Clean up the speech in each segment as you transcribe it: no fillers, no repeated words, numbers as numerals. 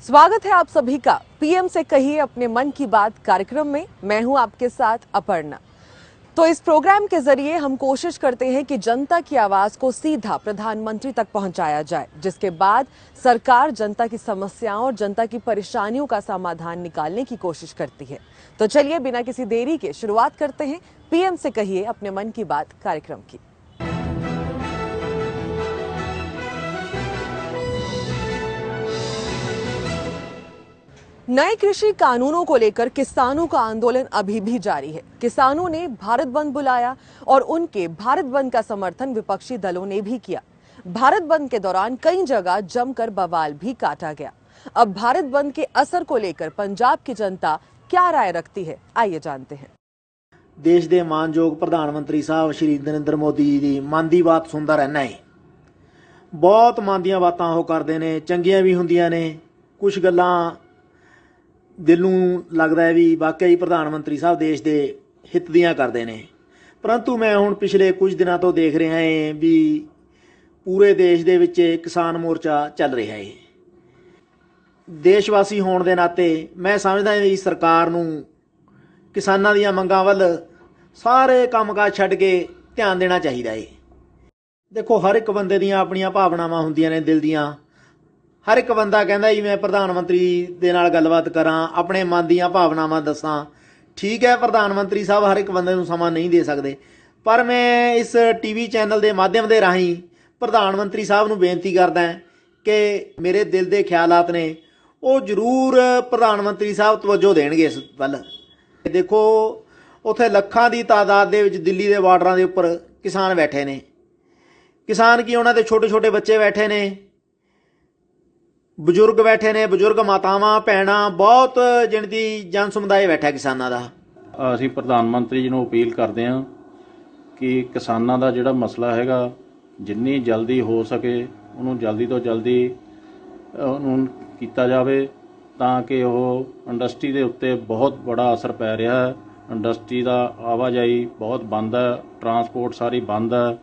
स्वागत है आप सभी का पीएम से कहिए अपने मन की बात कार्यक्रम में। मैं हूं आपके साथ अपर्णा। तो इस प्रोग्राम के जरिए हम कोशिश करते हैं कि जनता की आवाज को सीधा प्रधानमंत्री तक पहुंचाया जाए, जिसके बाद सरकार जनता की समस्याओं और जनता की परेशानियों का समाधान निकालने की कोशिश करती है। तो चलिए बिना किसी देरी के शुरुआत करते हैं पीएम से कहिए अपने मन की बात कार्यक्रम की। नए कृषि कानूनों को लेकर किसानों का आंदोलन अभी भी जारी है। किसानों ने भारत बंद बुलाया और उनके भारत बंद का समर्थन विपक्षी दलों ने भी किया। भारत बंद के दौरान कई जगह जमकर बवाल भी काटा गया। अब भारत बंद के असर को लेकर पंजाब की जनता क्या राय रखती है, आइए जानते हैं। देश के मानयोग प्रधानमंत्री साहब श्री नरेंद्र मोदी जी की मन की बात सुनता रहना है। बहुत मन दी बातां वो करते हैं, चंगियां भी होंदियां ने, कुछ गल्लां दिल नूं लगदा है भी वाकई प्रधानमंत्री साहब देश के हित दियां करते हैं। परंतु मैं हुण पिछले कुछ दिनों तो देख रहा है भी पूरे देश दे विच किसान मोर्चा चल रहा है। देशवासी होने के नाते मैं समझदा भी सरकार नूं किसानां दीयां मंगां वल सारे कामकाज छड्ड के ध्यान देना चाहिए है। देखो, हर एक बंदे दीयां अपणियां भावनावां हुंदियां ने दिल दीयां। हर एक बंदा कहता जी मैं प्रधानमंत्री दे नाल गलबात करा, अपने मन दीयां भावनावां दसां। ठीक है, प्रधानमंत्री साहब हर एक बंदे नूं समां नहीं दे सकते, पर मैं इस टीवी चैनल के माध्यम के राही प्रधानमंत्री साहब नूं बेनती करदा कि मेरे दिल के ख्यालात ने वो जरूर प्रधानमंत्री साहब तवज्जो देणगे इस वल। देखो, उत्थे लखां की तादाद दे विच दिल्ली के बार्डरां दे उपर किसान बैठे ने। किसान की उन्हां दे छोटे छोटे बच्चे बैठे ने, बजुर्ग बैठे ने, बजुर्ग मातावां भैणां, बहुत गिणती जन समुदाय बैठा किसानां दा। ਅਸੀਂ ਪ੍ਰਧਾਨ ਮੰਤਰੀ ਜੀ ਨੂੰ ਅਪੀਲ ਕਰਦੇ ਹਾਂ ਕਿ ਕਿਸਾਨਾਂ ਦਾ ਜਿਹੜਾ ਮਸਲਾ ਹੈਗਾ ਜਿੰਨੀ ਜਲਦੀ ਹੋ ਸਕੇ ਉਹਨੂੰ ਜਲਦੀ ਤੋਂ ਜਲਦੀ ਉਹਨੂੰ ਕੀਤਾ ਜਾਵੇ, ਤਾਂ ਕਿ ਉਹ ਇੰਡਸਟਰੀ ਦੇ ਉੱਤੇ ਬਹੁਤ ਬੜਾ ਅਸਰ ਪੈ ਰਿਹਾ ਹੈ। ਇੰਡਸਟਰੀ ਦਾ ਆਵਾਜਾਈ ਬਹੁਤ ਬੰਦ ਹੈ, ਟਰਾਂਸਪੋਰਟ ਸਾਰੀ ਬੰਦ ਹੈ,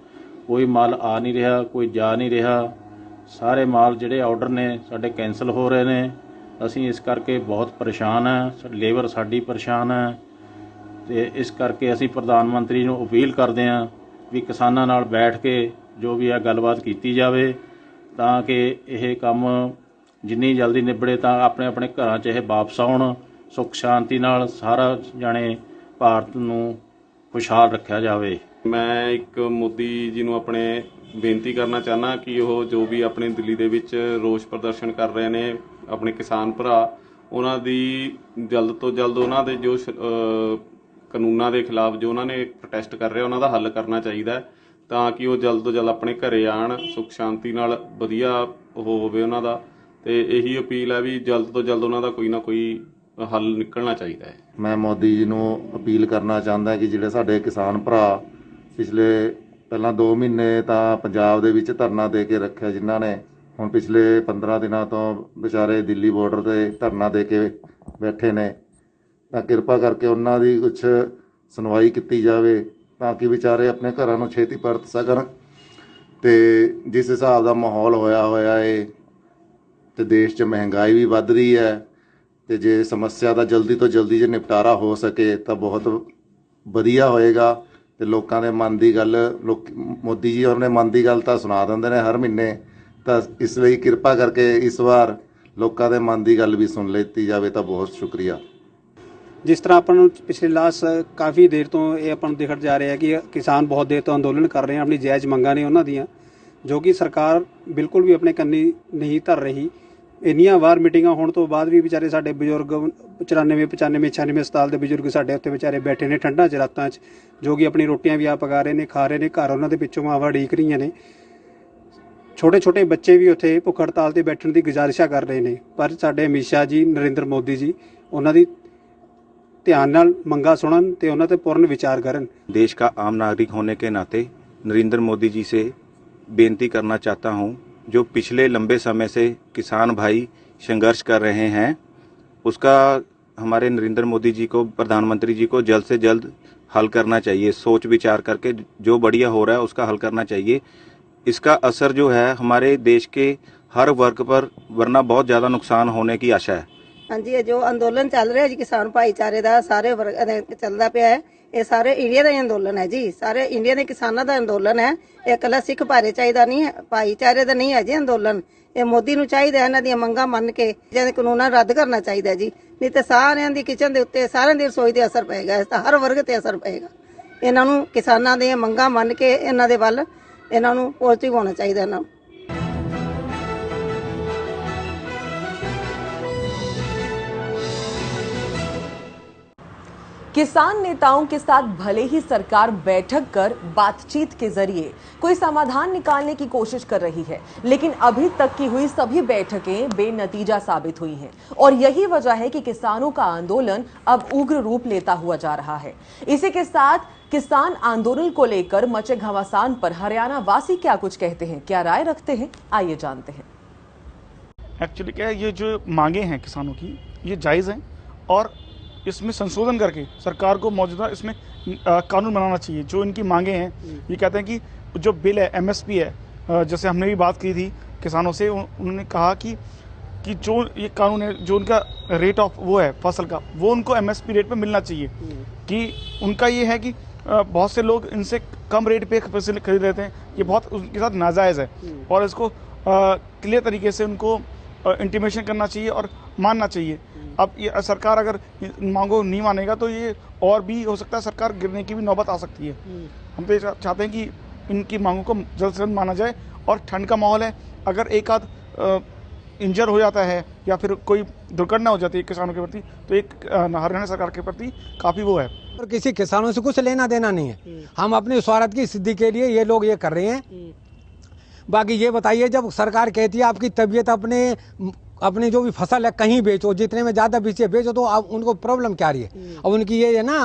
ਕੋਈ ਮਾਲ ਆ ਨਹੀਂ ਰਿਹਾ, ਕੋਈ ਜਾ ਨਹੀਂ ਰਿਹਾ। ਸਾਰੇ ਮਾਲ ਜਿਹੜੇ ਆਰਡਰ ਨੇ ਸਾਡੇ ਕੈਂਸਲ ਹੋ ਰਹੇ ਨੇ। ਅਸੀਂ ਇਸ ਕਰਕੇ ਬਹੁਤ ਪਰੇਸ਼ਾਨ ਹਾਂ, ਲੇਬਰ ਸਾਡੀ ਪਰੇਸ਼ਾਨ ਹੈ। ਅਤੇ ਇਸ ਕਰਕੇ ਅਸੀਂ ਪ੍ਰਧਾਨ ਮੰਤਰੀ ਨੂੰ ਅਪੀਲ ਕਰਦੇ ਹਾਂ ਵੀ ਕਿਸਾਨਾਂ ਨਾਲ ਬੈਠ ਕੇ ਜੋ ਵੀ ਹੈ ਗੱਲਬਾਤ ਕੀਤੀ ਜਾਵੇ, ਤਾਂ ਕਿ ਇਹ ਕੰਮ ਜਿੰਨੀ ਜਲਦੀ ਨਿਬੜੇ ਤਾਂ ਆਪਣੇ ਆਪਣੇ ਘਰਾਂ 'ਚ ਇਹ ਵਾਪਸ ਆਉਣ, ਸੁੱਖ ਸ਼ਾਂਤੀ ਨਾਲ ਸਾਰਾ ਜਾਣੇ ਭਾਰਤ ਨੂੰ ਖੁਸ਼ਹਾਲ ਰੱਖਿਆ ਜਾਵੇ। ਮੈਂ ਇੱਕ ਮੋਦੀ ਜੀ ਨੂੰ ਆਪਣੇ ਬੇਨਤੀ ਕਰਨਾ ਚਾਹੁੰਦਾ ਕਿ ਉਹ ਜੋ ਵੀ ਆਪਣੇ ਦਿੱਲੀ ਦੇ ਵਿੱਚ ਰੋਸ ਪ੍ਰਦਰਸ਼ਨ ਕਰ ਰਹੇ ਨੇ ਆਪਣੇ ਕਿਸਾਨ ਭਰਾ, ਉਹਨਾਂ ਦੀ ਜਲਦ ਤੋਂ ਜਲਦ ਉਹਨਾਂ ਦੇ ਜੋ ਕਾਨੂੰਨਾਂ ਦੇ ਖਿਲਾਫ ਜੋ ਉਹਨਾਂ ਨੇ ਪ੍ਰੋਟੈਸਟ ਕਰ ਰਹੇ ਉਹਨਾਂ ਦਾ ਹੱਲ ਕਰਨਾ ਚਾਹੀਦਾ, ਤਾਂ ਕਿ ਉਹ ਜਲਦ ਤੋਂ ਜਲਦ ਆਪਣੇ ਘਰੇ ਆਉਣ, ਸੁੱਖ ਸ਼ਾਂਤੀ ਨਾਲ ਵਧੀਆ ਉਹ ਹੋਵੇ ਉਹਨਾਂ ਦਾ। ਤੇ ਇਹੀ ਅਪੀਲ ਹੈ ਵੀ ਜਲਦ ਤੋਂ ਜਲਦ ਉਹਨਾਂ ਦਾ ਕੋਈ ਨਾ ਕੋਈ ਹੱਲ ਨਿਕਲਣਾ ਚਾਹੀਦਾ ਹੈ। ਮੈਂ ਮੋਦੀ ਜੀ ਨੂੰ ਅਪੀਲ ਕਰਨਾ ਚਾਹੁੰਦਾ ਕਿ ਜਿਹੜੇ ਸਾਡੇ ਕਿਸਾਨ ਭਰਾ ਪਿਛਲੇ ਪਹਿਲਾਂ 2 ਮਹੀਨੇ ਤਾਂ ਪੰਜਾਬ ਦੇ ਵਿੱਚ ਧਰਨਾ ਦੇ ਕੇ ਰੱਖਿਆ, ਜਿਨ੍ਹਾਂ ਨੇ ਹੁਣ ਪਿਛਲੇ 15 ਦਿਨਾਂ ਤੋਂ ਵਿਚਾਰੇ ਦਿੱਲੀ ਬਾਰਡਰ 'ਤੇ ਧਰਨਾ ਦੇ ਕੇ ਬੈਠੇ ਨੇ, ਤਾਂ ਕਿਰਪਾ ਕਰਕੇ ਉਹਨਾਂ ਦੀ ਕੁਛ ਸੁਣਵਾਈ ਕੀਤੀ ਜਾਵੇ ਤਾਂ ਕਿ ਵਿਚਾਰੇ ਆਪਣੇ ਘਰਾਂ ਨੂੰ ਛੇਤੀ ਪਰਤ ਸਕਣ। ਅਤੇ ਜਿਸ ਹਿਸਾਬ ਦਾ ਮਾਹੌਲ ਹੋਇਆ ਹੈ ਅਤੇ ਦੇਸ਼ 'ਚ ਮਹਿੰਗਾਈ ਵੀ ਵੱਧ ਰਹੀ ਹੈ, ਅਤੇ ਜੇ ਸਮੱਸਿਆ ਦਾ ਜਲਦੀ ਤੋਂ ਜਲਦੀ ਜੇ ਨਿਪਟਾਰਾ ਹੋ ਸਕੇ ਤਾਂ ਬਹੁਤ ਵਧੀਆ ਹੋਏਗਾ। ਅਤੇ ਲੋਕਾਂ ਦੇ ਮਨ ਦੀ ਗੱਲ ਮੋਦੀ ਜੀ ਆਪਣੇ ਮਨ ਦੀ ਗੱਲ ਤਾਂ ਸੁਣਾ ਦਿੰਦੇ ਨੇ ਹਰ ਮਹੀਨੇ, ਤਾਂ ਇਸ ਲਈ ਕਿਰਪਾ ਕਰਕੇ ਇਸ ਵਾਰ ਲੋਕਾਂ ਦੇ ਮਨ ਦੀ ਗੱਲ ਵੀ ਸੁਣ ਲਿੱਤੀ ਜਾਵੇ ਤਾਂ ਬਹੁਤ ਸ਼ੁਕਰੀਆ। ਜਿਸ ਤਰ੍ਹਾਂ ਆਪਾਂ ਨੂੰ ਪਿਛਲੇ ਲਾਸਟ ਕਾਫੀ ਦੇਰ ਤੋਂ ਇਹ ਆਪਾਂ ਨੂੰ ਦਿਖਣ ਜਾ ਰਿਹਾ ਕਿ ਕਿਸਾਨ ਬਹੁਤ ਦੇਰ ਤੋਂ ਅੰਦੋਲਨ ਕਰ ਰਹੇ ਹਨ, ਆਪਣੀ ਜਾਇਜ਼ ਮੰਗਾਂ ਨੇ ਉਹਨਾਂ ਦੀਆਂ, ਜੋ ਕਿ ਸਰਕਾਰ ਬਿਲਕੁਲ ਵੀ ਆਪਣੇ ਕੰਨੀ ਨਹੀਂ ਧਰ ਰਹੀ। ਇੰਨੀਆਂ ਵਾਰ ਮੀਟਿੰਗਾਂ ਹੋਣ ਤੋਂ ਬਾਅਦ ਵੀ ਵਿਚਾਰੇ ਸਾਡੇ ਬਜ਼ੁਰਗ 94 95 96 ਸਾਲ ਦੇ ਬਜ਼ੁਰਗ ਸਾਡੇ ਉੱਤੇ ਵਿਚਾਰੇ ਬੈਠੇ ਨੇ ਠੰਡਾਂ 'ਚ ਰਾਤਾਂ 'ਚ, ਜੋ ਕਿ ਆਪਣੀ ਰੋਟੀਆਂ ਵੀ ਆਪ ਪਕਾ ਰਹੇ ਨੇ, ਖਾ ਰਹੇ ਨੇ, ਘਰ ਉਹਨਾਂ ਦੇ ਪਿੱਛੋਂ ਮਾਵਾਂ ਉਡੀਕ ਰਹੀਆਂ ਨੇ। ਛੋਟੇ ਛੋਟੇ ਬੱਚੇ ਵੀ ਉੱਥੇ ਭੁੱਖ ਹੜਤਾਲ 'ਤੇ ਬੈਠਣ ਦੀ ਗੁਜ਼ਾਰਿਸ਼ਾਂ ਕਰ ਰਹੇ ਨੇ, ਪਰ ਸਾਡੇ ਅਮਿਤ ਸ਼ਾਹ ਜੀ, ਨਰਿੰਦਰ ਮੋਦੀ ਜੀ ਉਹਨਾਂ ਦੀ ध्यान नाल मंगा सुनन ते उन्हां ते पूर्ण विचार करन। देश का आम नागरिक होने के नाते नरेंद्र मोदी जी से बेनती करना चाहता हूं, जो पिछले लंबे समय से किसान भाई संघर्ष कर रहे हैं, उसका हमारे नरेंद्र मोदी जी को, प्रधानमंत्री जी को जल्द से जल्द हल करना चाहिए। सोच विचार करके जो बढ़िया हो रहा है उसका हल करना चाहिए। इसका असर जो है हमारे देश के हर वर्ग पर, वरना बहुत ज़्यादा नुकसान होने की आशा है। हाँ जी, जो ਅੰਦੋਲਨ ਚੱਲ ਰਿਹਾ ਜੀ ਕਿਸਾਨ ਭਾਈਚਾਰੇ ਦਾ ਸਾਰੇ ਵਰਗਾਂ ਦੇ ਚੱਲਦਾ ਪਿਆ ਹੈ, ਇਹ ਸਾਰੇ ਇੰਡੀਆ ਦਾ ਹੀ ਅੰਦੋਲਨ ਹੈ ਜੀ, ਸਾਰੇ ਇੰਡੀਆ ਦੇ ਕਿਸਾਨਾਂ ਦਾ ਅੰਦੋਲਨ ਹੈ। ਇਹ ਇਕੱਲਾ ਸਿੱਖ ਭਾਈਚਾਰੇ ਨਹੀਂ ਹੈ, ਭਾਈਚਾਰੇ ਦਾ ਨਹੀਂ ਹੈ ਜੀ ਅੰਦੋਲਨ। ਇਹ ਮੋਦੀ ਨੂੰ ਚਾਹੀਦਾ ਇਹਨਾਂ ਦੀਆਂ ਮੰਗਾਂ ਮੰਨ ਕੇ ਜਿਹਦੇ ਕਾਨੂੰਨਾਂ ਰੱਦ ਕਰਨਾ ਚਾਹੀਦਾ ਜੀ, ਨਹੀਂ ਤੇ ਸਾਰਿਆਂ ਦੀ ਕਿਚਨ ਦੇ ਉੱਤੇ ਸਾਰਿਆਂ ਦੀ ਰਸੋਈ ਤੇ ਅਸਰ ਪਏਗਾ, ਇਸ ਦਾ ਹਰ ਵਰਗ ਤੇ ਅਸਰ ਪਏਗਾ। ਇਹਨਾਂ ਨੂੰ ਕਿਸਾਨਾਂ ਦੀਆਂ ਮੰਗਾਂ ਮੰਨ ਕੇ ਇਹਨਾਂ ਦੇ ਵੱਲ ਇਹਨਾਂ ਨੂੰ ਪੋਜ਼ਿਟਿਵ ਹੋਣਾ ਚਾਹੀਦਾ ਇਹਨਾਂ ਨੂੰ। किसान नेताओं के साथ भले ही सरकार बैठक कर बातचीत के जरिए कोई समाधान निकालने की कोशिश कर रही है, लेकिन अभी तक की हुई सभी बैठकें बेनतीजा साबित हुई हैं और यही वजह है कि किसानों का आंदोलन अब उग्र रूप लेता हुआ जा रहा है। इसी के साथ किसान आंदोलन को लेकर मचे घमासान पर हरियाणा वासी क्या कुछ कहते हैं, क्या राय रखते हैं, आइए जानते हैं। एक्चुअली क्या है, ये जो मांगे हैं किसानों की ये जायज़ हैं और इसमें संशोधन करके सरकार को मौजूदा इसमें कानून बनाना चाहिए। जो इनकी मांगे हैं, ये कहते हैं कि जो बिल है एमएसपी है, जैसे हमने भी बात की थी किसानों से, उन्होंने कहा कि जो ये कानून है, जो उनका रेट ऑफ वो है फसल का, वो उनको एमएसपी रेट पे मिलना चाहिए। कि उनका ये है कि बहुत से लोग इनसे कम रेट पे फसल खरीद लेते हैं, ये बहुत उनके साथ नाजायज़ है और इसको क्लियर तरीके से उनको इंटीमेशन करना चाहिए और मानना चाहिए। अब ये सरकार अगर मांगो नहीं मानेगा तो ये और भी हो सकता है सरकार गिरने की भी नौबत आ सकती है। हम तो चाहते हैं कि इनकी मांगों को जल्द से जल्द माना जाए। और ठंड का माहौल है, अगर एक आध इंजर हो जाता है या फिर कोई दुर्घटना हो जाती है किसानों के प्रति, तो एक हरियाणा सरकार के प्रति काफ़ी वो है। और किसी किसानों से कुछ लेना देना नहीं है, हम अपने स्वार्थ की सिद्धि के लिए ये लोग ये कर रहे हैं। बाकी ये बताइए, जब सरकार कहती है आपकी तबीयत अपनी जो भी फसल है कहीं बेचो, जितने में ज़्यादा बेचो, तो अब उनको प्रॉब्लम क्या रही है? अब उनकी ये है ना,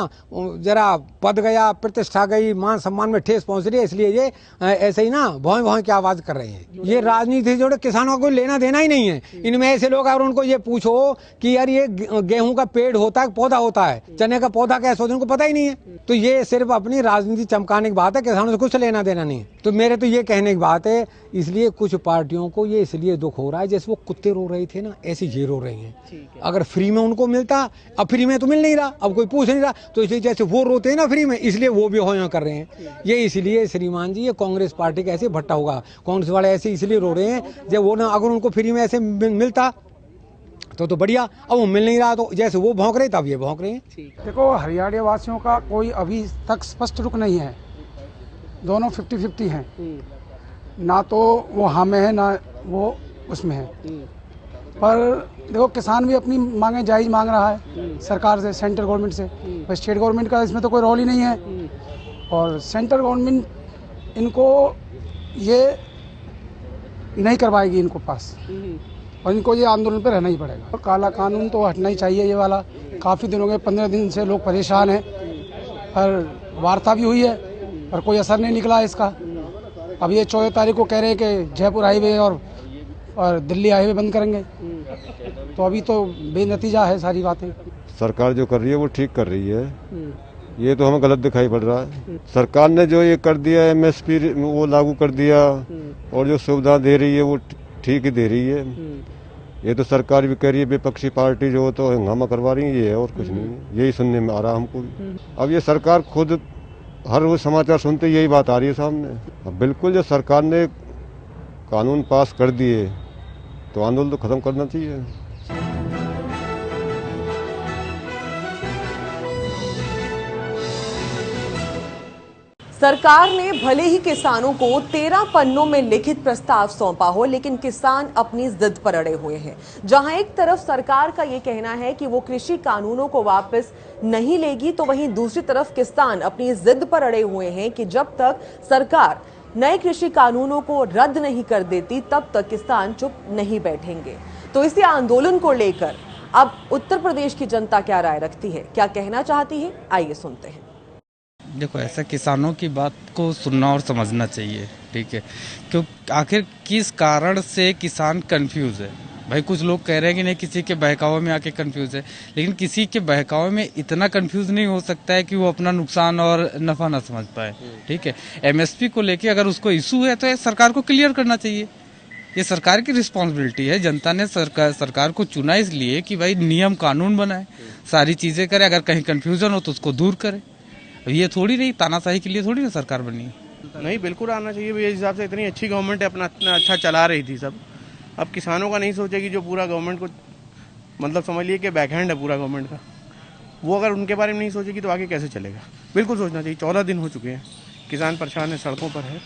जरा पद गया, प्रतिष्ठा गई, मान सम्मान में ठेस पहुंच रही है, इसलिए ये ऐसे ही ना भौं भौं की आवाज़ कर रहे हैं। ये राजनीति जोड़े किसानों को लेना देना ही नहीं है। इनमें ऐसे लोग, अगर उनको ये पूछो कि यार ये गेहूं का पेड़ होता है, पौधा होता है, चने का पौधा कैसे होता है, उनको पता ही नहीं है। तो ये सिर्फ अपनी राजनीति चमकाने की बात है, किसानों से कुछ लेना देना नहीं है। तो मेरे तो ये कहने की बात है, इसलिए कुछ पार्टियों को ये इसलिए दुख हो रहा है, जैसे वो कुत्ते रो रहे थे ना, ऐसे ये रो रहे हैं। अगर फ्री में उनको मिलता, अब फ्री में तो मिल नहीं रहा, अब कोई पूछ नहीं रहा, तो इसलिए जैसे वो रोते हैं ना फ्री में, इसलिए वो भी हो कर रहे हैं। ये इसलिए श्रीमान जी, ये कांग्रेस पार्टी का ऐसे भट्टा होगा, कांग्रेस वाले ऐसे इसलिए रो रहे हैं, जब वो ना अगर उनको फ्री में ऐसे मिलता तो बढ़िया, अब वो मिल नहीं रहा, तो जैसे वो भौंक रहे तब ये भौंक रहे हैं। देखो, हरियाणा वासियों का कोई अभी तक स्पष्ट रुख नहीं है, दोनों 50-50 हैं, ना तो वो हाँ में है ना वो उसमें है। पर देखो, किसान भी अपनी मांगे जायज़ मांग रहा है सरकार से, सेंट्रल गवर्नमेंट से। पर स्टेट गवर्नमेंट का इसमें तो कोई रोल ही नहीं है, और सेंट्रल गवर्नमेंट इनको ये नहीं करवाएगी इनको पास, और इनको ये आंदोलन पर रहना ही पड़ेगा। काला कानून तो हटना ही चाहिए ये वाला। काफ़ी दिन हो गए, 15 दिन से लोग परेशान हैं, पर वार्ता भी हुई है पर कोई असर नहीं निकला इसका। अब ये 14 तारीख को कह रहे हैं कि जयपुर हाईवे और दिल्ली हाईवे बंद करेंगे, तो अभी तो बेनतीजा है सारी बातें। सरकार जो कर रही है वो ठीक कर रही है, ये तो हमें गलत दिखाई पड़ रहा है। सरकार ने जो ये कर दिया, एमएसपी वो लागू कर दिया, और जो सुविधा दे रही है वो ठीक ही दे रही है। ये तो सरकार भी कह रही है, विपक्षी पार्टी जो तो हंगामा करवा रही है, ये है और कुछ नहीं है। यही सुनने में आ रहा हमको भी। अब ये सरकार खुद हर रोज समाचार सुनते यही बात आ रही है सामने। अब बिल्कुल जो सरकार ने कानून पास कर दिए तो आंदोलन तो खत्म करना चाहिए। सरकार ने भले ही किसानों को 13 पन्नों में लिखित प्रस्ताव सौंपा हो, लेकिन किसान अपनी जिद पर अड़े हुए हैं। जहां एक तरफ सरकार का यह कहना है कि वो कृषि कानूनों को वापस नहीं लेगी, तो वहीं दूसरी तरफ किसान अपनी जिद पर अड़े हुए हैं कि जब तक सरकार नए कृषि कानूनों को रद्द नहीं कर देती, तब तक किसान चुप नहीं बैठेंगे। तो इसी आंदोलन को लेकर अब उत्तर प्रदेश की जनता क्या राय रखती है, क्या कहना चाहती है, आइए सुनते हैं। देखो, ऐसा किसानों की बात को सुनना और समझना चाहिए, ठीक है? क्यों, आखिर किस कारण से किसान कंफ्यूज है? भाई कुछ लोग कह रहे हैं कि नहीं, किसी के बहकावे में आके कंफ्यूज है, लेकिन किसी के बहकावे में इतना कंफ्यूज नहीं हो सकता है कि वो अपना नुकसान और नफा ना समझ पाए, ठीक है? एमएसपी को लेके अगर उसको इशू है तो सरकार को क्लियर करना चाहिए, ये सरकार की रिस्पॉन्सिबिलिटी है। जनता ने सरकार को चुना इसलिए कि भाई नियम कानून बनाए, सारी चीजें करे, अगर कहीं कंफ्यूजन हो तो उसको दूर करे। ये थोड़ी नहीं तानाशाही के लिए थोड़ी ना सरकार बनी है। नहीं, बिल्कुल आना चाहिए। इस हिसाब से इतनी अच्छी गवर्नमेंट है, अपना इतना अच्छा चला रही थी सब। अब किसानों का नहीं सोचेगी, जो पूरा गवर्नमेंट को मतलब समझ लिए कि बैकहैंड है पूरा गवर्नमेंट का, वो अगर उनके बारे में नहीं सोचेगी तो आगे कैसे चलेगा। बिल्कुल सोचना चाहिए। 14 दिन हो चुके हैं, किसान परेशान है, सड़कों पर है,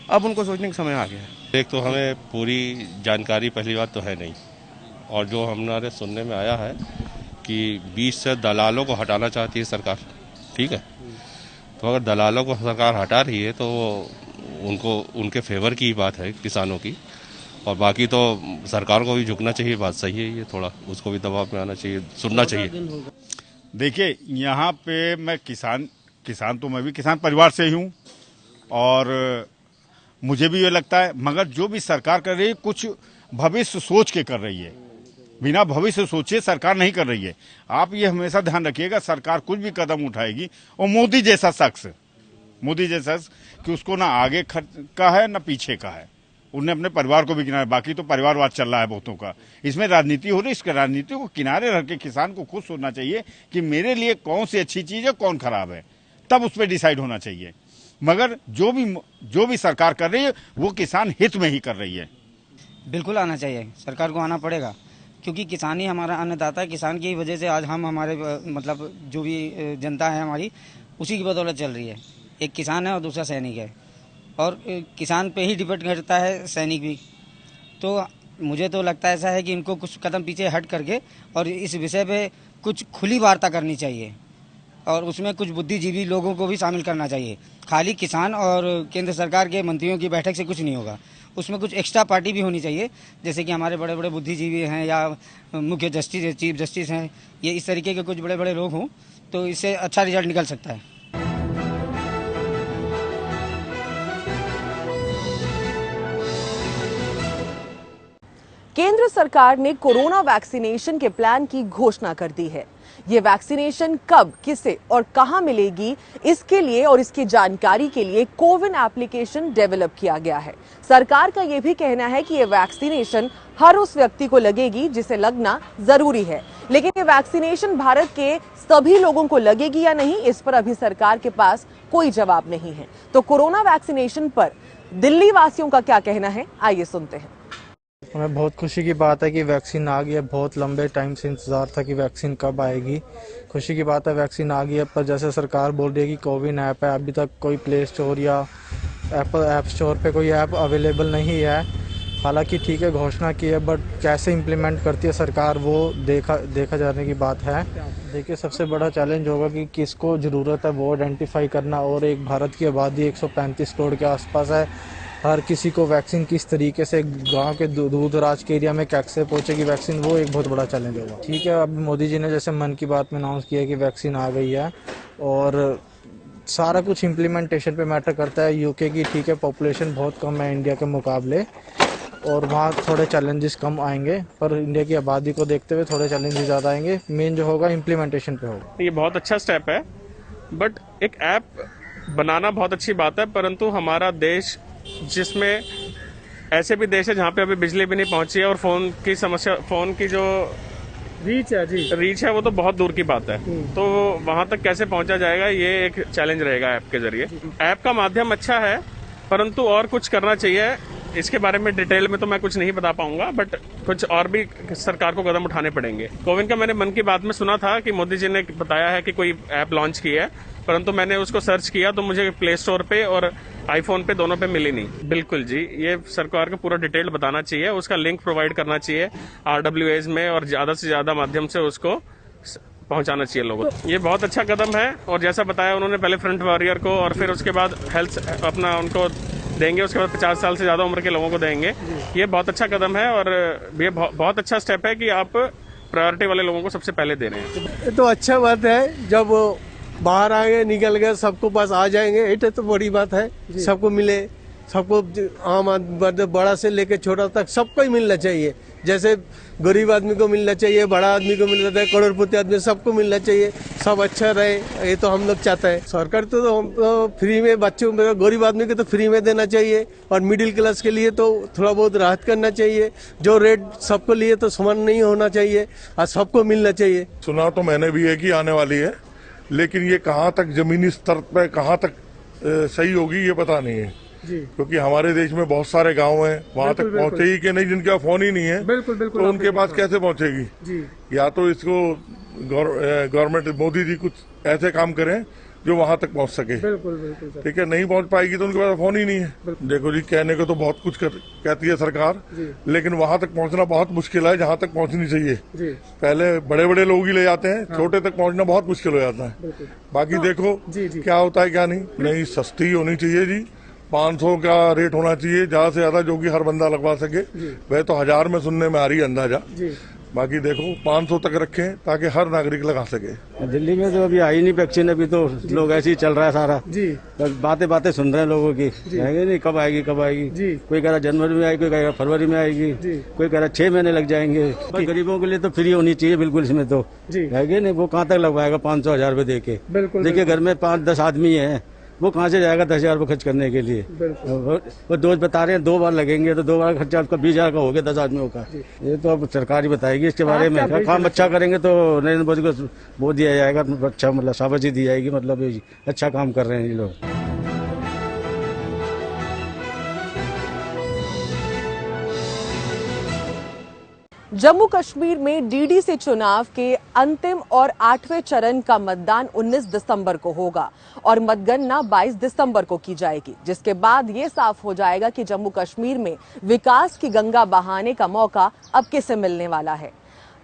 अब उनको सोचने का समय आ गया है। एक तो हमें पूरी जानकारी पहली बात तो है नहीं, और जो हमारे सुनने में आया है कि 20 से दलालों को हटाना चाहती है सरकार, ठीक है। तो अगर दलालों को सरकार हटा रही है तो उनको उनके फेवर की बात है किसानों की, और बाकी तो सरकार को भी झुकना चाहिए। बात सही है, ये थोड़ा उसको भी दबाव में आना चाहिए, सुनना चाहिए। देखिए, यहाँ पे मैं किसान तो मैं भी किसान परिवार से ही हूँ, और मुझे भी ये लगता है, मगर जो भी सरकार कर रही है कुछ भविष्य सोच के कर रही है। बिना भविष्य सोचे सरकार नहीं कर रही है। आप ये हमेशा ध्यान रखिएगा, सरकार कुछ भी कदम उठाएगी और मोदी जैसा शख्स कि उसको ना आगे का है ना पीछे का है, उन्हें अपने परिवार को भी किनारे, बाकी तो परिवारवाद चल रहा है बहुतों का, इसमें राजनीति हो रही है। इसके राजनीति को किनारे रख के किसान को खुद सोचना चाहिए कि मेरे लिए कौन सी अच्छी चीज है, कौन खराब है, तब उस पर डिसाइड होना चाहिए। मगर जो भी सरकार कर रही है वो किसान हित में ही कर रही है। बिल्कुल आना चाहिए, सरकार को आना पड़ेगा, क्योंकि किसान ही हमारा अन्नदाता है। किसान की वजह से आज हम हमारे मतलब जो भी जनता है हमारी, उसी की बदौलत चल रही है। एक किसान है और दूसरा सैनिक है, और किसान पे ही डिपेंड करता है सैनिक भी। तो मुझे तो लगता है ऐसा है कि इनको कुछ कदम पीछे हट करके और इस विषय पे कुछ खुली वार्ता करनी चाहिए, और उसमें कुछ बुद्धिजीवी लोगों को भी शामिल करना चाहिए। खाली किसान और केंद्र सरकार के मंत्रियों की बैठक से कुछ नहीं होगा, उसमें कुछ एक्स्ट्रा पार्टी भी होनी चाहिए, जैसे कि हमारे बड़े बड़े बुद्धिजीवी हैं या मुख्य जस्टिस, चीफ जस्टिस हैं, ये इस तरीके के कुछ बड़े बड़े लोग हों तो इससे अच्छा रिजल्ट निकल सकता है। केंद्र सरकार ने कोरोना वैक्सीनेशन के प्लान की घोषणा कर दी है। ये वैक्सीनेशन कब, किसे और कहां मिलेगी, इसके लिए और इसकी जानकारी के लिए कोविन एप्लीकेशन डेवलप किया गया है। सरकार का यह भी कहना है कि ये वैक्सीनेशन हर उस व्यक्ति को लगेगी जिसे लगना जरूरी है, लेकिन ये वैक्सीनेशन भारत के सभी लोगों को लगेगी या नहीं, इस पर अभी सरकार के पास कोई जवाब नहीं है। तो कोरोना वैक्सीनेशन पर दिल्ली वासियों का क्या कहना है, आइए सुनते हैं। हमें बहुत खुशी की बात है कि वैक्सीन आ गई है। बहुत लंबे टाइम से इंतजार था कि वैक्सीन कब आएगी। खुशी की बात है वैक्सीन आ गई है, पर जैसे सरकार बोल रही है कि कोविन ऐप है, अभी तक कोई प्ले स्टोर या एप्पल ऐप स्टोर पे कोई ऐप अवेलेबल नहीं है। हालांकि ठीक है, घोषणा की है, बट कैसे इम्प्लीमेंट करती है सरकार वो देखा जाने की बात है। देखिए, सबसे बड़ा चैलेंज होगा कि किसको ज़रूरत है वो आइडेंटिफाई करना, और एक भारत की आबादी 135 करोड़ के आसपास है। हर किसी को वैक्सीन किस तरीके से गांव के दूर दराज के एरिया में कैसे पहुंचेगी वैक्सीन, वो एक बहुत बड़ा चैलेंज होगा। ठीक है, अब मोदी जी ने जैसे मन की बात में अनाउंस किया कि वैक्सीन आ गई है, और सारा कुछ इम्प्लीमेंटेशन पे मैटर करता है। यूके की ठीक है पॉपुलेशन बहुत कम है इंडिया के मुकाबले, और वहाँ थोड़े चैलेंजेस कम आएंगे, पर इंडिया की आबादी को देखते हुए थोड़े चैलेंजेस ज़्यादा आएंगे। मेन जो होगा इम्प्लीमेंटेशन पे होगा। ये बहुत अच्छा स्टेप है, बट एक ऐप बनाना बहुत अच्छी बात है, परंतु हमारा देश जिसमें ऐसे भी देश है जहाँ पे अभी बिजली भी नहीं पहुंची है, और फोन की समस्या, फोन की जो रीच है वो तो बहुत दूर की बात है। तो वहां तक कैसे पहुंचा जाएगा, ये एक चैलेंज रहेगा ऐप के जरिए। ऐप का माध्यम अच्छा है, परंतु और कुछ करना चाहिए। इसके बारे में डिटेल में तो मैं कुछ नहीं बता पाऊंगा, बट कुछ और भी सरकार को कदम उठाने पड़ेंगे। कोविन का मैंने मन की बात में सुना था कि मोदी जी ने बताया है कि कोई ऐप लॉन्च की है, परंतु मैंने उसको सर्च किया तो मुझे प्ले स्टोर पे और आईफोन पे दोनों पे मिली नहीं। बिल्कुल जी, ये सरकार को पूरा डिटेल बताना चाहिए, उसका लिंक प्रोवाइड करना चाहिए RWAs में, और ज्यादा से ज्यादा माध्यम से उसको पहुंचाना चाहिए लोगों को। ये बहुत अच्छा कदम है, और जैसा बताया उन्होंने, पहले फ्रंट वॉरियर को और फिर उसके बाद हेल्थ अपना उनको देंगे, उसके बाद 50 साल से ज्यादा उम्र के लोगों को देंगे। ये बहुत अच्छा कदम है, और ये बहुत अच्छा स्टेप है कि आप प्रायोरिटी वाले लोगों को सबसे पहले दे रहे हैं। ये तो अच्छा बात है, जब बाहर आएंगे निकल गए सबको पास आ जाएंगे, ये तो बड़ी बात है, सबको मिले। सबको, आम आदमी बड़ा से लेके छोटा तक सबको ही मिलना चाहिए। जैसे गरीब आदमी को मिलना चाहिए, बड़ा आदमी को मिलना चाहिए, करोड़पति आदमी सबको मिलना चाहिए, सब अच्छा रहे, ये तो हम लोग चाहते हैं। सरकार तो फ्री में बच्चों में, गरीब आदमी को तो फ्री में देना चाहिए, और मिडिल क्लास के लिए तो थोड़ा बहुत राहत करना चाहिए। जो रेट सबको लिए तो समान नहीं होना चाहिए और सबको मिलना चाहिए। सुना तो मैंने भी है कि आने वाली है, लेकिन ये कहाँ तक जमीनी स्तर पे कहाँ तक सही होगी ये पता नहीं है जी। क्योंकि हमारे देश में बहुत सारे गांव हैं, वहां तक पहुंचेगी कि नहीं, जिनका फोन ही नहीं है। बिल्कुल, तो उनके पास कैसे पहुंचेगी जी। या तो इसको गवर्नमेंट मोदी जी कुछ ऐसे काम करें जो वहां तक पहुंच सके। बिल्कुल ठीक है, नहीं पहुंच पाएगी तो उनके पास फोन ही नहीं है। देखो जी, कहने को तो बहुत कुछ कहती है सरकार, लेकिन वहां तक पहुंचना बहुत मुश्किल है जहां तक पहुंचनी चाहिए जी। पहले बड़े बड़े लोग ही ले जाते हैं, छोटे तक पहुंचना बहुत मुश्किल हो जाता है। बाकी देखो क्या होता है क्या नहीं, सस्ती होनी चाहिए जी। 500 का रेट होना चाहिए ज्यादा से ज्यादा, जो कि हर बंदा लगवा सके। वह तो 1000 में सुनने में आ रही है अंदाजा, बाकी देखो 500 तक रखें ताकि हर नागरिक लगा सके। दिल्ली में तो अभी आई नहीं वैक्सीन, अभी तो लोग ऐसे ही चल रहा है सारा जी। बातें सुन रहे हैं लोगों की, आएगी नहीं, कब आएगी जी। कोई कह रहा जनवरी में आएगी, कोई कह रहा फरवरी में आएगी, कोई कह रहा 6 महीने लग जाएंगे। गरीबों के लिए तो फ्री होनी चाहिए बिल्कुल, इसमें तो है नहीं। वो कहाँ तक लगवाएगा 500-1000 रुपए देके? देखिए घर में 5-10 आदमी है, वो कहाँ से जाएगा 10,000 रुपये खर्च करने के लिए? वो डोज बता रहे हैं 2 बार लगेंगे, तो 2 बार खर्चा उसका 20,000 का हो गया 10 आदमियों का। ये तो अब सरकार ही बताएगी इसके बारे में। काम अच्छा करेंगे तो नरेंद्र मोदी को वो दिया जाएगा, अच्छा मतलब शाबाशी दी जाएगी, मतलब अच्छा काम कर रहे हैं ये लोग। जम्मू कश्मीर में डीडीसी चुनाव के अंतिम और 8वें चरण का मतदान 19 दिसंबर को होगा और मतगणना 22 दिसंबर को की जाएगी, जिसके बाद ये साफ हो जाएगा कि जम्मू कश्मीर में विकास की गंगा बहाने का मौका अब किसे मिलने वाला है।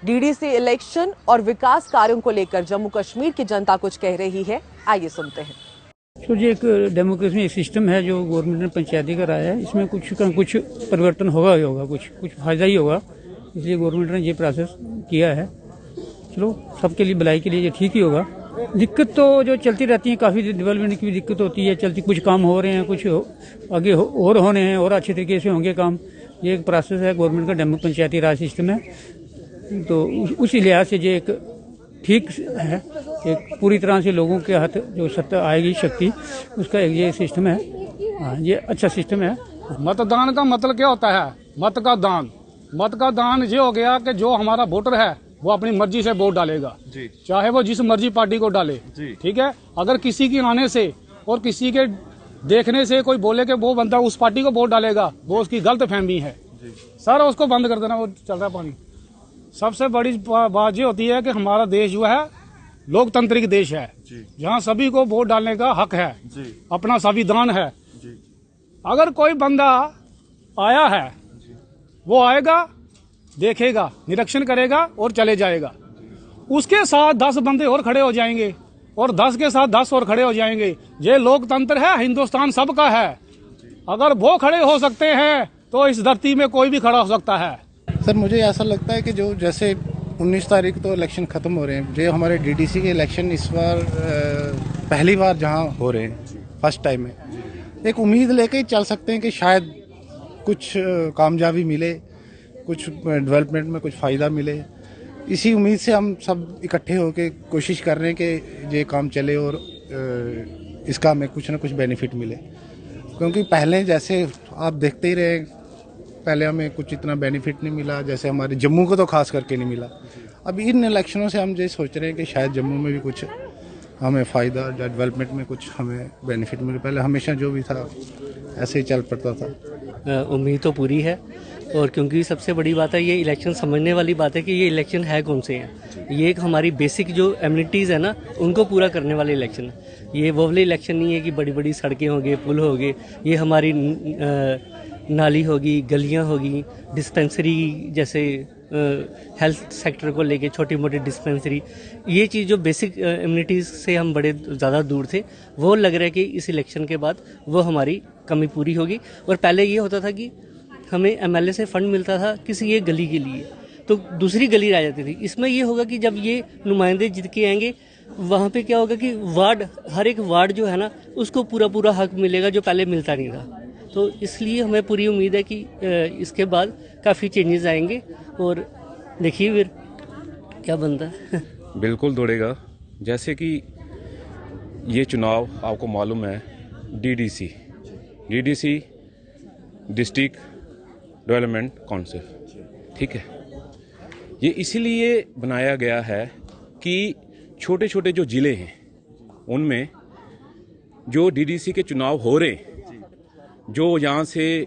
डीडीसी इलेक्शन और विकास कार्यों को लेकर जम्मू कश्मीर की जनता कुछ कह रही है, आइए सुनते हैं। तो ये एक डेमोक्रेसी में एक सिस्टम है जो गवर्नमेंट ने पंचायती कराया है, इसमें कुछ परिवर्तन होगा ही होगा, कुछ फायदा ही होगा, इसलिए गवर्नमेंट ने ये प्रोसेस किया है। चलो सबके लिए भलाई के लिए ये ठीक ही होगा। दिक्कत तो जो चलती रहती है, काफ़ी डेवलपमेंट की भी दिक्कत होती है, चलती कुछ काम हो रहे हैं, कुछ आगे और होने हैं, और अच्छे तरीके से होंगे काम। ये एक प्रोसेस है गवर्नमेंट का, डेमो पंचायती राज सिस्टम है, तो उसी लिहाज से ये एक ठीक है, एक पूरी तरह से लोगों के हाथ जो सत्ता आएगी, शक्ति, उसका एक ये सिस्टम है। हाँ, ये अच्छा सिस्टम है। मतदान का मतलब क्या होता है? मत का दान। मत का दान ये हो गया कि जो हमारा वोटर है वो अपनी मर्जी से वोट डालेगा जी। चाहे वो जिस मर्जी पार्टी को डाले, ठीक है। अगर किसी के आने से और किसी के देखने से कोई बोले कि वो बंदा उस पार्टी को वोट डालेगा, वो उसकी गलत फहमी है जी। सर उसको बंद कर देना, वो चल रहा है पानी। सबसे बड़ी बात ये होती है कि हमारा देश जो है लोकतांत्रिक देश है, जहाँ सभी को वोट डालने का हक है, अपना संविधान है। अगर कोई बंदा आया है, वो आएगा, देखेगा, निरीक्षण करेगा और चले जाएगा। उसके साथ 10 बंदे और खड़े हो जाएंगे और 10 के साथ 10 और खड़े हो जाएंगे। ये लोकतंत्र है, हिंदुस्तान सबका है। अगर वो खड़े हो सकते हैं तो इस धरती में कोई भी खड़ा हो सकता है। सर मुझे ऐसा लगता है कि जो जैसे 19 तारीख तो इलेक्शन खत्म हो रहे हैं, जो हमारे डीडीसी के इलेक्शन इस बार पहली बार जहां हो रहे हैं, फर्स्ट टाइम है, एक उम्मीद लेके चल सकते हैं कि शायद कुछ कामयाबी मिले, कुछ डेवलपमेंट में कुछ फ़ायदा मिले। इसी उम्मीद से हम सब इकट्ठे होकर कोशिश कर रहे हैं कि ये काम चले और इसका हमें कुछ ना कुछ बेनिफिट मिले। क्योंकि पहले जैसे आप देखते ही रहे, पहले हमें कुछ इतना बेनिफिट नहीं मिला, जैसे हमारे जम्मू को तो खास करके नहीं मिला। अब इन इलेक्शनों से हम ये सोच रहे हैं कि शायद जम्मू में भी कुछ हमें फ़ायदा, डेवलपमेंट में कुछ हमें बेनिफिट मिले। पहले हमेशा जो भी था ऐसे ही चल पड़ता था। उम्मीद तो पूरी है, और क्योंकि सबसे बड़ी बात है ये इलेक्शन समझने वाली बात है कि ये इलेक्शन है कौन से हैं। ये एक हमारी बेसिक जो एमिनिटीज़ है ना, उनको पूरा करने वाले इलेक्शन है। ये वो वाले इलेक्शन नहीं है कि बड़ी बड़ी सड़कें होंगी, पुल होंगे। ये हमारी नाली होगी, गलियां होगी, डिस्पेंसरी जैसे हेल्थ सेक्टर को लेके छोटी मोटी डिस्पेंसरी, ये चीज़ जो बेसिक इम्यूनिटीज़ से हम बड़े ज़्यादा दूर थे, वो लग रहा है कि इस इलेक्शन के बाद वो हमारी कमी पूरी होगी। और पहले ये होता था कि हमें एमएलए से फंड मिलता था किसी एक गली के लिए, तो दूसरी गली रह जाती थी। इसमें ये होगा कि जब ये नुमाइंदे जीत के आएंगे, वहाँ पे क्या होगा कि वार्ड, हर एक वार्ड जो है ना, उसको पूरा पूरा हक मिलेगा जो पहले मिलता नहीं था। तो इसलिए हमें पूरी उम्मीद है कि इसके बाद काफ़ी चेंजेस आएंगे और देखिए फिर क्या बनता है। बिल्कुल दौड़ेगा। जैसे कि ये चुनाव आपको मालूम है डीडीसी डिस्ट्रिक्ट डेवलपमेंट काउंसिल, ठीक है। ये इसीलिए बनाया गया है कि छोटे छोटे जो ज़िले हैं उनमें जो डीडीसी के चुनाव हो रहे, जो यहाँ से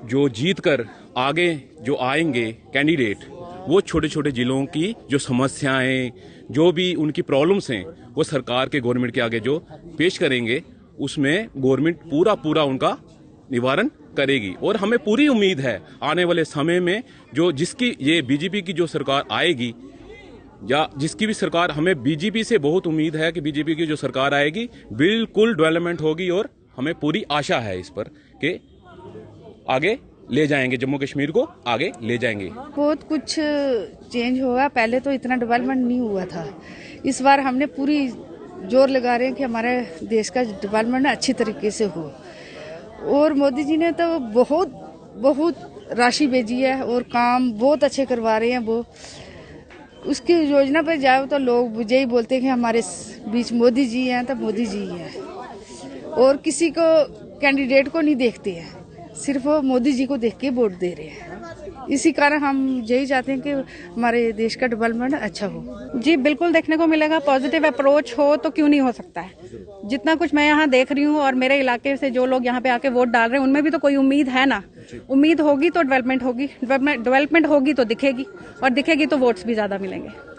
जो जीत कर आगे जो आएंगे कैंडिडेट, वो छोटे छोटे ज़िलों की जो समस्याएं, जो भी उनकी प्रॉब्लम्स हैं, वो सरकार के गवर्नमेंट के आगे जो पेश करेंगे, उसमें गवर्नमेंट पूरा उनका निवारण करेगी। और हमें पूरी उम्मीद है आने वाले समय में जो जिसकी ये बीजेपी की जो सरकार आएगी या जिसकी भी सरकार, हमें बीजेपी से बहुत उम्मीद है कि बीजेपी की जो सरकार आएगी बिल्कुल डेवलपमेंट होगी और हमें पूरी आशा है इस पर कि आगे ले जाएंगे, जम्मू कश्मीर को आगे ले जाएंगे। बहुत कुछ चेंज होगा, पहले तो इतना डेवलपमेंट नहीं हुआ था। इस बार हमने पूरी जोर लगा रहे हैं कि हमारे देश का डेवलपमेंट अच्छी तरीके से हो। और मोदी जी ने तो बहुत राशि भेजी है और काम बहुत अच्छे करवा रहे हैं। वो उसकी योजना पर जाओ तो लोग यही बोलते हैं कि हमारे बीच मोदी जी हैं तो मोदी जी हैं, और किसी को कैंडिडेट को नहीं देखते हैं, सिर्फ वो मोदी जी को देख के वोट दे रहे हैं। इसी कारण हम यही चाहते हैं कि हमारे देश का डेवलपमेंट अच्छा हो। जी बिल्कुल देखने को मिलेगा, पॉजिटिव अप्रोच हो तो क्यों नहीं हो सकता है। जितना कुछ मैं यहाँ देख रही हूँ और मेरे इलाके से जो लोग यहाँ पे आके वोट डाल रहे हैं, उनमें भी तो कोई उम्मीद है ना। उम्मीद होगी तो डेवलपमेंट होगी, डेवलपमेंट होगी तो दिखेगी, और दिखेगी तो वोट्स भी ज्यादा मिलेंगे।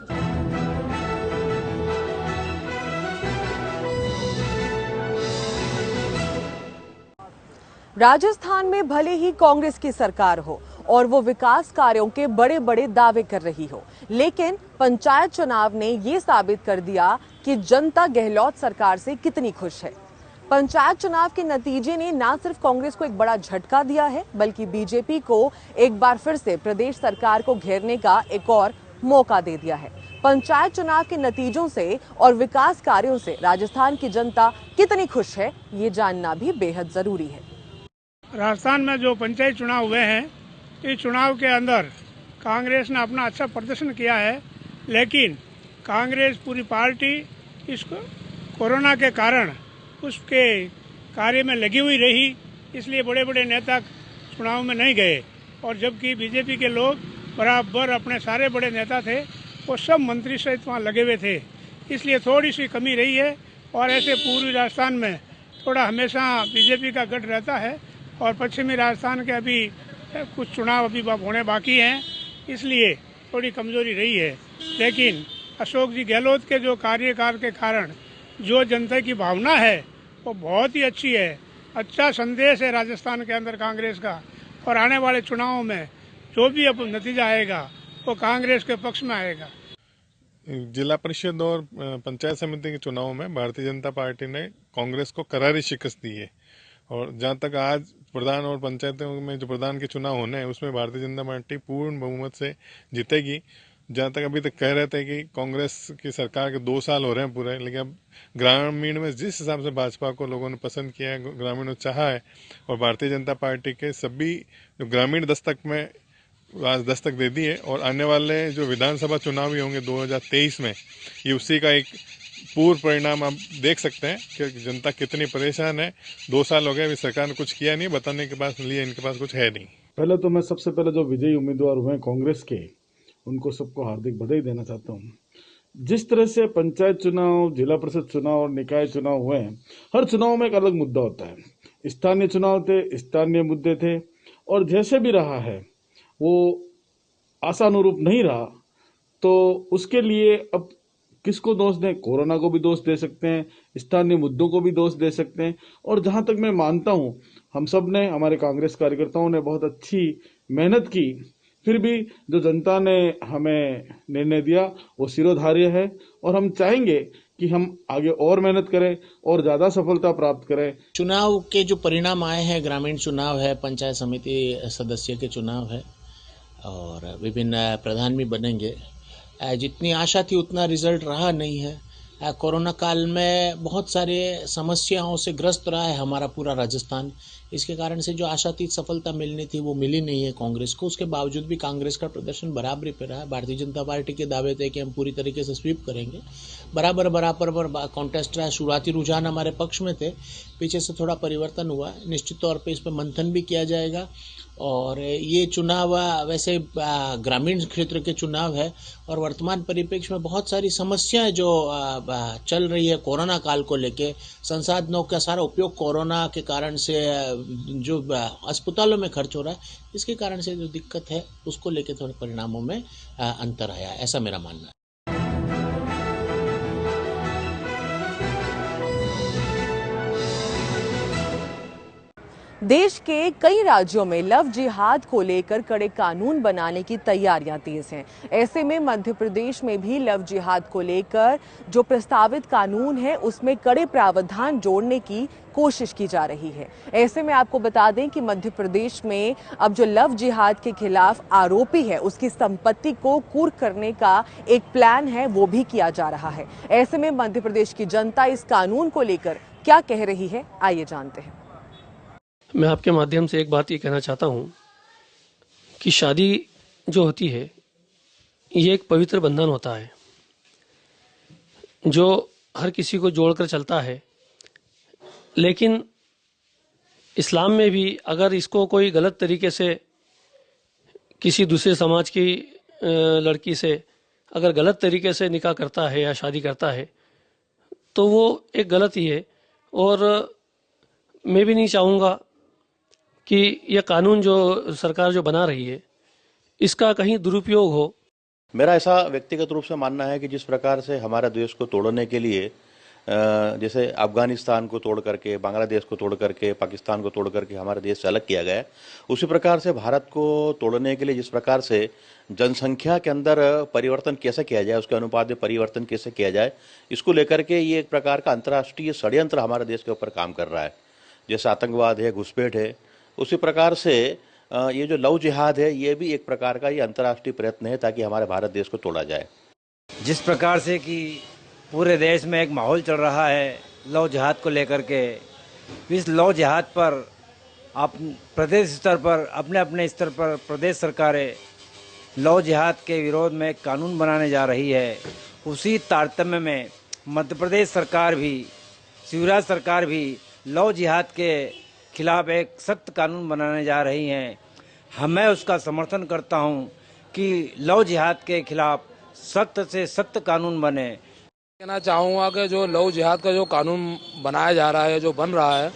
राजस्थान में भले ही कांग्रेस की सरकार हो और वो विकास कार्यों के बड़े बड़े दावे कर रही हो, लेकिन पंचायत चुनाव ने ये साबित कर दिया कि जनता गहलोत सरकार से कितनी खुश है। पंचायत चुनाव के नतीजे ने न सिर्फ कांग्रेस को एक बड़ा झटका दिया है, बल्कि बीजेपी को एक बार फिर से प्रदेश सरकार को घेरने का एक और मौका दे दिया है। पंचायत चुनाव के नतीजों से और विकास कार्यों से राजस्थान की जनता कितनी खुश है, ये जानना भी बेहद जरूरी है। राजस्थान में जो पंचायत चुनाव हुए हैं, इस चुनाव के अंदर कांग्रेस ने अपना अच्छा प्रदर्शन किया है, लेकिन कांग्रेस पूरी पार्टी इसको कोरोना के कारण उसके कार्य में लगी हुई रही, इसलिए बड़े बड़े नेता चुनाव में नहीं गए। और जबकि बीजेपी के लोग बराबर, अपने सारे बड़े नेता थे वो सब मंत्री सहित वहाँ लगे हुए थे, इसलिए थोड़ी सी कमी रही है। और ऐसे पूर्वी राजस्थान में थोड़ा हमेशा बीजेपी का गढ़ रहता है, और पश्चिमी राजस्थान के अभी कुछ चुनाव अभी होने बाकी हैं, इसलिए थोड़ी कमजोरी रही है। लेकिन अशोक जी गहलोत के जो कार्यकाल के कारण जो जनता की भावना है वो बहुत ही अच्छी है। अच्छा संदेश है राजस्थान के अंदर कांग्रेस का, और आने वाले चुनावों में जो भी अब नतीजा आएगा वो कांग्रेस के पक्ष में आएगा। जिला परिषद और पंचायत समिति के चुनाव में भारतीय जनता पार्टी ने कांग्रेस को करारी शिकस्त दी है, और जहां तक आज प्रधान और पंचायतों में जो प्रधान के चुनाव होने हैं उसमें भारतीय जनता पार्टी पूर्ण बहुमत से जीतेगी। जहां तक अभी तक कह रहे थे कि कांग्रेस की सरकार के 2 साल हो रहे हैं पूरे, लेकिन अब ग्रामीण में जिस हिसाब से भाजपा को लोगों ने पसंद किया है, ग्रामीणों चाहा है, और भारतीय जनता पार्टी के सभी जो ग्रामीण दस्तक में आज दस्तक दे दी है। और आने वाले जो विधानसभा चुनाव भी होंगे 2023 में, ये उसी का एक पूर्व परिणाम आप देख सकते हैं कि जनता कितनी परेशान है। 2 साल हो गए, अभी सरकार ने कुछ किया नहीं, बताने के पास लिए इनके पास कुछ है नहीं। पहले तो मैं सबसे पहले जो विजयी उम्मीदवार हुए कांग्रेस के, उनको सबको हार्दिक बधाई देना चाहता हूँ। जिस तरह से पंचायत चुनाव, जिला परिषद चुनाव और निकाय चुनाव हुए हैं, हर चुनाव में एक अलग मुद्दा होता है। स्थानीय चुनाव थे, स्थानीय मुद्दे थे, और जैसे भी रहा है वो आशानुरूप नहीं रहा, तो उसके लिए अब किसको दोष दें? कोरोना को भी दोष दे सकते हैं, स्थानीय मुद्दों को भी दोष दे सकते हैं। और जहां तक मैं मानता हूं, हम सब ने, हमारे कांग्रेस कार्यकर्ताओं ने बहुत अच्छी मेहनत की, फिर भी जो जनता ने हमें निर्णय दिया वो सिरोधार्य है, और हम चाहेंगे कि हम आगे और मेहनत करें और ज्यादा सफलता प्राप्त करें। चुनाव के जो परिणाम आए हैं, ग्रामीण चुनाव है, पंचायत समिति सदस्य के चुनाव है, और विभिन्न प्रधान भी बनेंगे। जितनी आशा थी उतना रिजल्ट रहा नहीं है, कोरोना काल में बहुत सारे समस्याओं से ग्रस्त रहा है हमारा पूरा राजस्थान। इसके कारण से जो आशातीत सफलता मिलनी थी वो मिली नहीं है कांग्रेस को। उसके बावजूद भी कांग्रेस का प्रदर्शन बराबरी पे रहा है। भारतीय जनता पार्टी के दावे थे कि हम पूरी तरीके से स्वीप करेंगे, बराबर कॉन्टेस्ट रहा। शुरुआती रुझान हमारे पक्ष में थे, पीछे से थोड़ा परिवर्तन हुआ। निश्चित तौर पर इस पर मंथन भी किया जाएगा। और ये चुनाव वैसे ग्रामीण क्षेत्र के चुनाव है और वर्तमान परिप्रेक्ष्य में बहुत सारी समस्याएं जो चल रही है कोरोना काल को लेके। संसाधनों का सारा उपयोग कोरोना के कारण से जो अस्पतालों में खर्च हो रहा है, इसके कारण से जो दिक्कत है उसको लेके थोड़े परिणामों में अंतर आया, ऐसा मेरा मानना है। देश के कई राज्यों में लव जिहाद को लेकर कड़े कानून बनाने की तैयारियां तेज हैं। ऐसे में मध्य प्रदेश में भी लव जिहाद को लेकर जो प्रस्तावित कानून है उसमें कड़े प्रावधान जोड़ने की कोशिश की जा रही है। ऐसे में आपको बता दें कि मध्य प्रदेश में अब जो लव जिहाद के खिलाफ आरोपी है उसकी संपत्ति को कुर्क करने का एक प्लान है, वो भी किया जा रहा है। ऐसे में मध्य प्रदेश की जनता इस कानून को लेकर क्या कह रही है, आइए जानते हैं। मैं आपके माध्यम से एक बात ये कहना चाहता हूँ कि शादी जो होती है ये एक पवित्र बंधन होता है जो हर किसी को जोड़कर चलता है। लेकिन इस्लाम में भी अगर इसको कोई गलत तरीके से किसी दूसरे समाज की लड़की से अगर गलत तरीके से निकाह करता है या शादी करता है तो वो एक गलत ही है। और मैं भी नहीं चाहूँगा कि यह कानून जो सरकार जो बना रही है इसका कहीं दुरुपयोग हो। मेरा ऐसा व्यक्तिगत रूप से मानना है कि जिस प्रकार से हमारे देश को तोड़ने के लिए जैसे अफगानिस्तान को तोड़ करके, बांग्लादेश को तोड़ करके, पाकिस्तान को तोड़ करके हमारे देश से अलग किया गया है, उसी प्रकार से भारत को तोड़ने के लिए जिस प्रकार से जनसंख्या के अंदर परिवर्तन कैसे किया जाए, उसके अनुपात में परिवर्तन कैसे किया जाए, इसको लेकर के ये एक प्रकार का अंतर्राष्ट्रीय षड्यंत्र हमारे देश के ऊपर काम कर रहा है। जैसे आतंकवाद है, घुसपैठ है, उसी प्रकार से ये जो लव जिहाद है ये भी एक प्रकार का ये अंतर्राष्ट्रीय प्रयत्न है ताकि हमारे भारत देश को तोड़ा जाए। जिस प्रकार से कि पूरे देश में एक माहौल चल रहा है लव जिहाद को लेकर के, इस लव जिहाद पर आप प्रदेश स्तर पर अपने अपने स्तर पर प्रदेश सरकारें लव जिहाद के विरोध में कानून बनाने जा रही है। उसी तारतम्य में मध्य प्रदेश सरकार भी, शिवराज सरकार भी लव जिहाद के खिलाफ एक सख्त कानून बनाने जा रही हैं। मैं उसका समर्थन करता हूं कि लव जिहाद के खिलाफ सख्त से सख्त कानून बने। कहना चाहूँगा कि जो लव जिहाद का जो कानून बनाया जा रहा है, जो बन रहा है,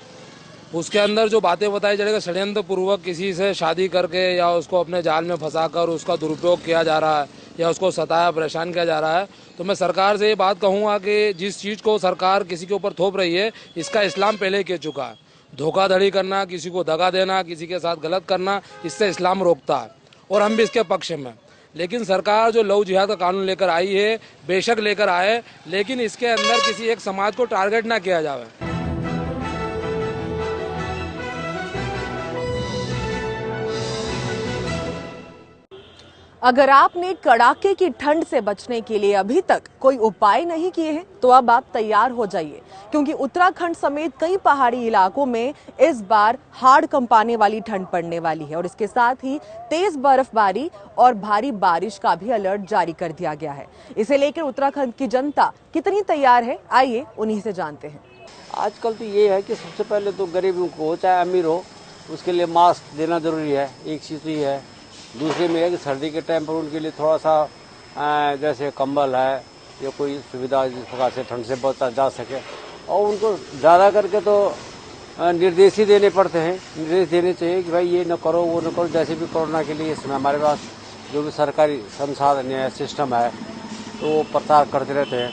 उसके अंदर जो बातें बताई जा रही है, षड्यंत्र पूर्वक किसी से शादी करके या उसको अपने जाल में फंसाकर उसका दुरुपयोग किया जा रहा है या उसको सताया परेशान किया जा रहा है, तो मैं सरकार से ये बात कहूँगा कि जिस चीज़ को सरकार किसी के ऊपर थोप रही है इसका इस्लाम पहले ही कह चुका है। धोखाधड़ी करना, किसी को दगा देना, किसी के साथ गलत करना, इससे इस्लाम रोकता है और हम भी इसके पक्ष में। लेकिन सरकार जो लव जिहाद का कानून लेकर आई है, बेशक लेकर आए, लेकिन इसके अंदर किसी एक समाज को टारगेट ना किया जाए। अगर आपने कड़ाके की ठंड से बचने के लिए अभी तक कोई उपाय नहीं किए हैं तो अब आप तैयार हो जाइए, क्योंकि उत्तराखंड समेत कई पहाड़ी इलाकों में इस बार हाड़ कंपाने वाली ठंड पड़ने वाली है और इसके साथ ही तेज बर्फबारी और भारी बारिश का भी अलर्ट जारी कर दिया गया है। इसे लेकर उत्तराखंड की जनता कितनी तैयार है, आइए उन्हीं से जानते हैं। आजकल तो ये है कि सबसे पहले तो गरीबों को चाहे अमीर हो उसके लिए मास्क देना जरूरी है, एक चीज़ तो ये है। दूसरे में है कि सर्दी के टाइम पर उनके लिए थोड़ा सा जैसे कंबल है या कोई सुविधा जिस प्रकार से ठंड से बचा जा सके, और उनको ज़्यादा करके तो निर्देश ही देने पड़ते हैं, निर्देश देने चाहिए कि भाई ये न करो वो न करो। जैसे भी कोरोना के लिए इसमें हमारे पास जो भी सरकारी संसाधन है, सिस्टम है, तो वो प्रचार करते रहते हैं,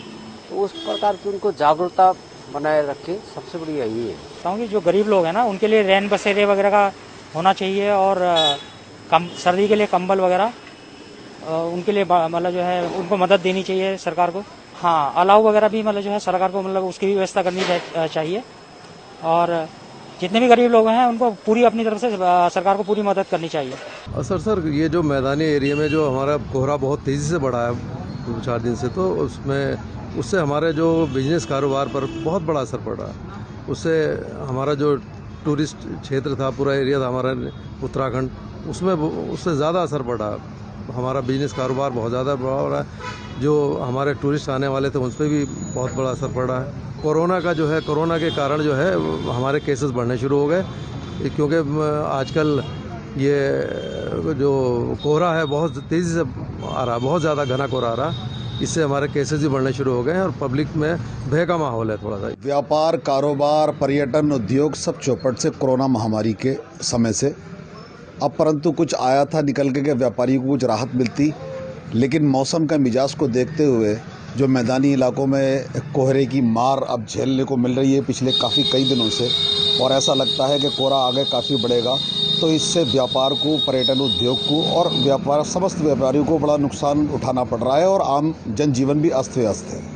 तो उस प्रकार की उनको जागरूकता बनाए रखें, सबसे बड़ी यही है। क्योंकि जो गरीब लोग हैं ना उनके लिए रैन बसेरे वगैरह का होना चाहिए और सर्दी के लिए कंबल वगैरह उनके लिए मतलब जो है उनको मदद देनी चाहिए सरकार को। हाँ, अलाव वगैरह भी मतलब जो है सरकार को मतलब उसकी भी व्यवस्था करनी चाहिए और जितने भी गरीब लोग हैं उनको पूरी अपनी तरफ से सरकार को पूरी मदद करनी चाहिए। सर ये जो मैदानी एरिया में जो हमारा कोहरा बहुत तेज़ी से बढ़ा है, 4 दिन से, तो उससे हमारे जो बिजनेस कारोबार पर बहुत बड़ा असर पड़ रहा है। उससे हमारा जो टूरिस्ट क्षेत्र था, पूरा एरिया था हमारा उत्तराखंड, उसमें उससे ज़्यादा असर पड़ा। हमारा बिजनेस कारोबार बहुत ज़्यादा बढ़ा हो रहा है। जो हमारे टूरिस्ट आने वाले थे उन पर भी बहुत बड़ा असर पड़ा है। कोरोना के कारण जो है हमारे केसेस बढ़ने शुरू हो गए, क्योंकि आजकल ये जो कोहरा है बहुत तेज़ी से आ रहा, बहुत ज़्यादा घना कोहरा आ रहा, इससे हमारे केसेस भी बढ़ने शुरू हो गए हैं और पब्लिक में भय का माहौल है थोड़ा सा। व्यापार, कारोबार, पर्यटन, उद्योग सब चौपट से कोरोना महामारी के समय से। अब परंतु कुछ आया था निकल के व्यापारियों को कुछ राहत मिलती, लेकिन मौसम का मिजाज को देखते हुए जो मैदानी इलाकों में कोहरे की मार अब झेलने को मिल रही है पिछले कई दिनों से, और ऐसा लगता है कि कोहरा आगे काफ़ी बढ़ेगा, तो इससे व्यापार को, पर्यटन उद्योग को और समस्त व्यापारियों को बड़ा नुकसान उठाना पड़ रहा है और आम जनजीवन भी अस्त व्यस्त है।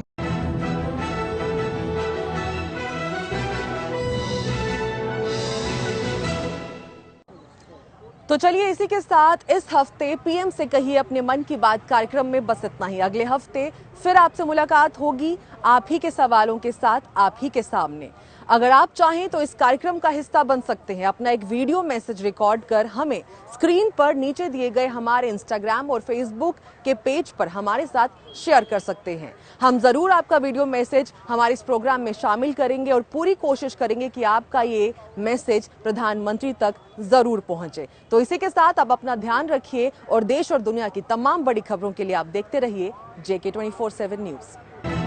तो चलिए इसी के साथ इस हफ्ते पीएम से कहिए अपने मन की बात कार्यक्रम में बस इतना ही। अगले हफ्ते फिर आपसे मुलाकात होगी, आप ही के सवालों के साथ, आप ही के सामने। अगर आप चाहें तो इस कार्यक्रम का हिस्सा बन सकते हैं। अपना एक वीडियो मैसेज रिकॉर्ड कर हमें स्क्रीन पर नीचे दिए गए हमारे इंस्टाग्राम और फेसबुक के पेज पर हमारे साथ शेयर कर सकते हैं। हम जरूर आपका वीडियो मैसेज हमारे इस प्रोग्राम में शामिल करेंगे और पूरी कोशिश करेंगे कि आपका ये मैसेज प्रधानमंत्री तक जरूर पहुंचे। तो इसी के साथ आप अपना ध्यान रखिए और देश और दुनिया की तमाम बड़ी खबरों के लिए आप देखते रहिए JK 24/7 न्यूज।